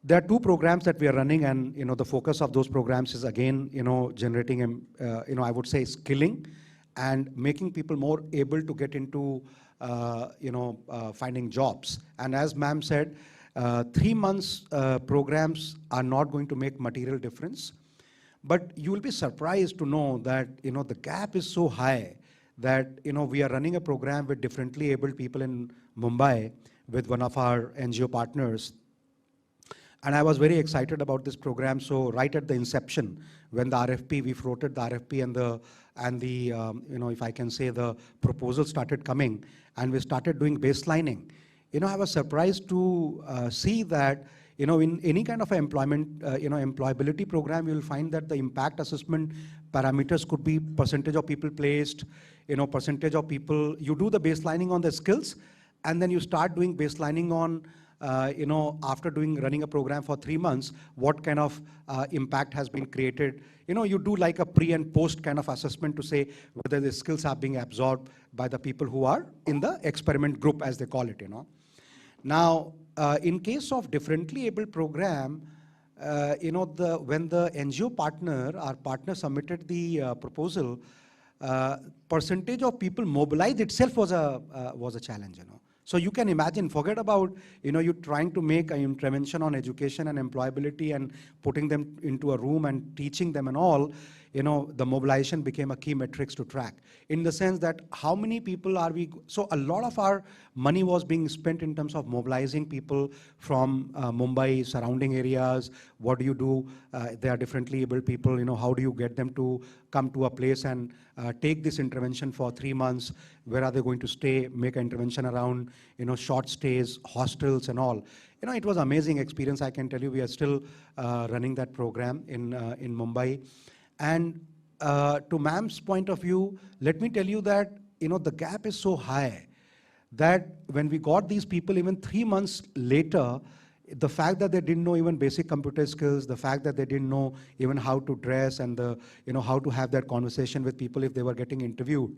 There are two programs that we are running, and the focus of those programs is again generating I would say skilling and making people more able to get into finding jobs. And as ma'am said, 3 months programs are not going to make material difference, but you will be surprised to know that the gap is so high that we are running a program with differently abled people in Mumbai with one of our NGO partners. And I was very excited about this program. So right at the inception, when the RFP, we floated the RFP and the if I can say, the proposal started coming, and we started doing baselining. I was surprised to see that in any kind of employment, employability program, you will find that the impact assessment parameters could be percentage of people placed, percentage of people. You do the baselining on the skills, and then you start doing baselining on after running a program for 3 months, what kind of impact has been created. You do like a pre and post kind of assessment to say whether the skills are being absorbed by the people who are in the experiment group, as they call it. Now, in case of differently abled program, when the NGO partner, our partner submitted the proposal, percentage of people mobilized itself was a challenge. So you can imagine, forget about, you trying to make an intervention on education and employability and putting them into a room and teaching them and all, the mobilization became a key metrics to track. In the sense that how many people are we, so a lot of our money was being spent in terms of mobilizing people from Mumbai, surrounding areas. What do you do? They are differently abled people, how do you get them to come to a place and take this intervention for 3 months? Where are they going to stay? Make an intervention around, short stays, hostels and all. It was amazing experience. I can tell you, we are still running that program in Mumbai. And to ma'am's point of view, let me tell you that, the gap is so high that when we got these people, even 3 months later, the fact that they didn't know even basic computer skills, the fact that they didn't know even how to dress and how to have that conversation with people if they were getting interviewed.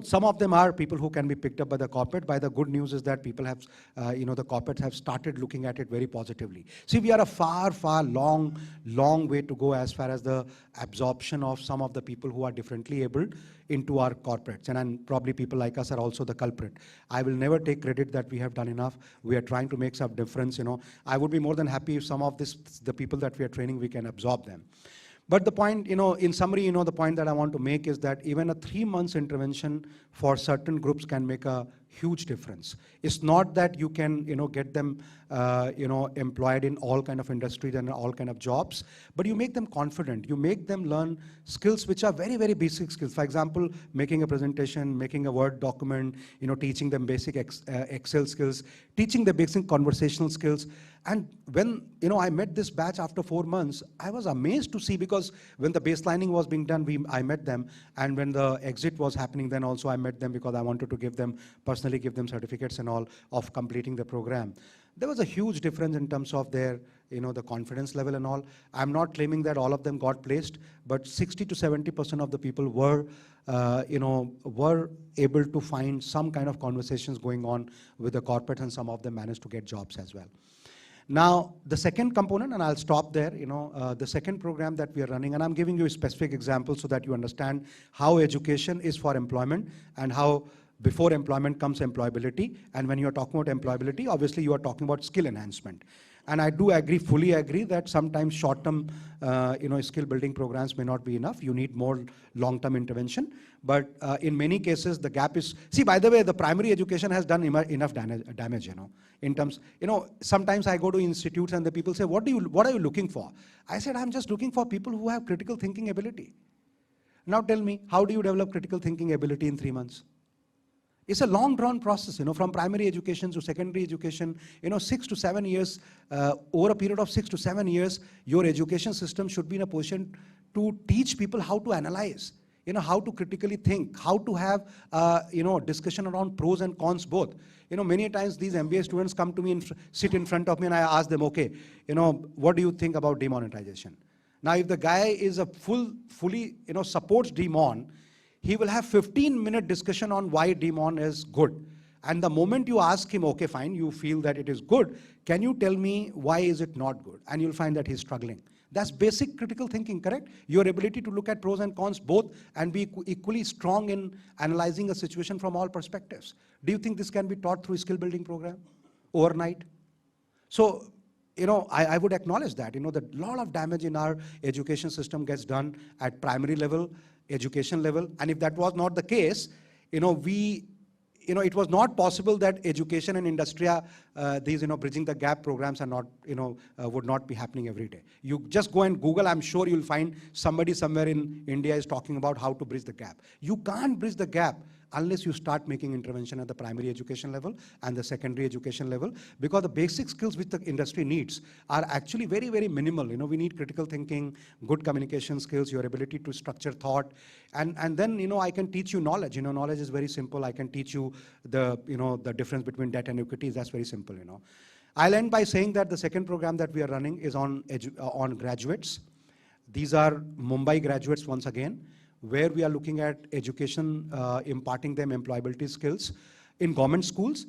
Some of them are people who can be picked up by the corporate. By the good news is that people have, the corporates have started looking at it very positively. See, we are a far, long way to go as far as the absorption of some of the people who are differently abled into our corporates. And probably people like us are also the culprit. I will never take credit that we have done enough. We are trying to make some difference. I would be more than happy if some of the people that we are training, we can absorb them. But the point, in summary, the point that I want to make is that even a 3 months intervention for certain groups can make a huge difference. It's not that you can, get them, employed in all kind of industries and all kind of jobs, but you make them confident. You make them learn skills which are very, very basic skills. For example, making a presentation, making a Word document, teaching them basic Excel skills, teaching the basic conversational skills. And when, I met this batch after 4 months, I was amazed to see, because when the baselining was being done, I met them. And when the exit was happening, then also I met them because I wanted to personally give them certificates and all of completing the program. There was a huge difference in terms of their, the confidence level and all. I'm not claiming that all of them got placed, but 60 to 70% of the people were, were able to find some kind of conversations going on with the corporate, and some of them managed to get jobs as well. Now, the second component, and I'll stop there, the second program that we are running, and I'm giving you a specific example so that you understand how education is for employment and how before employment comes employability. And when you're talking about employability, obviously you are talking about skill enhancement. And I do fully agree that sometimes short-term, skill building programs may not be enough. You need more long-term intervention. But in many cases, the gap is, see, by the way, the primary education has done enough damage, in terms, sometimes I go to institutes and the people say, what are you looking for? I said, I'm just looking for people who have critical thinking ability. Now tell me, how do you develop critical thinking ability in 3 months? It's a long drawn process, from primary education to secondary education, 6 to 7 years, over a period of 6 to 7 years, your education system should be in a position to teach people how to analyze, how to critically think, how to have, discussion around pros and cons both. Many times these MBA students come to me and sit in front of me and I ask them, okay, what do you think about demonetization? Now, if the guy is a fully, supports demon, he will have 15-minute discussion on why demon is good. And the moment you ask him, okay, fine, you feel that it is good, can you tell me why is it not good? And you'll find that he's struggling. That's basic critical thinking, correct? Your ability to look at pros and cons both and be equally strong in analyzing a situation from all perspectives. Do you think this can be taught through a skill building program overnight? So, I would acknowledge that, that a lot of damage in our education system gets done at primary level, education level. And if that was not the case, it was not possible that education and industria, these, bridging the gap programs are not, would not be happening every day. You just go and Google, I'm sure you'll find somebody somewhere in India is talking about how to bridge the gap. You can't bridge the gap unless you start making intervention at the primary education level and the secondary education level, because the basic skills which the industry needs are actually very, very minimal. We need critical thinking, good communication skills, your ability to structure thought, and then, I can teach you knowledge. Knowledge is very simple. I can teach you the difference between debt and equities. That's very simple. I'll end by saying that the second program that we are running is on graduates. These are Mumbai graduates once again, where we are looking at education, imparting them employability skills in government schools.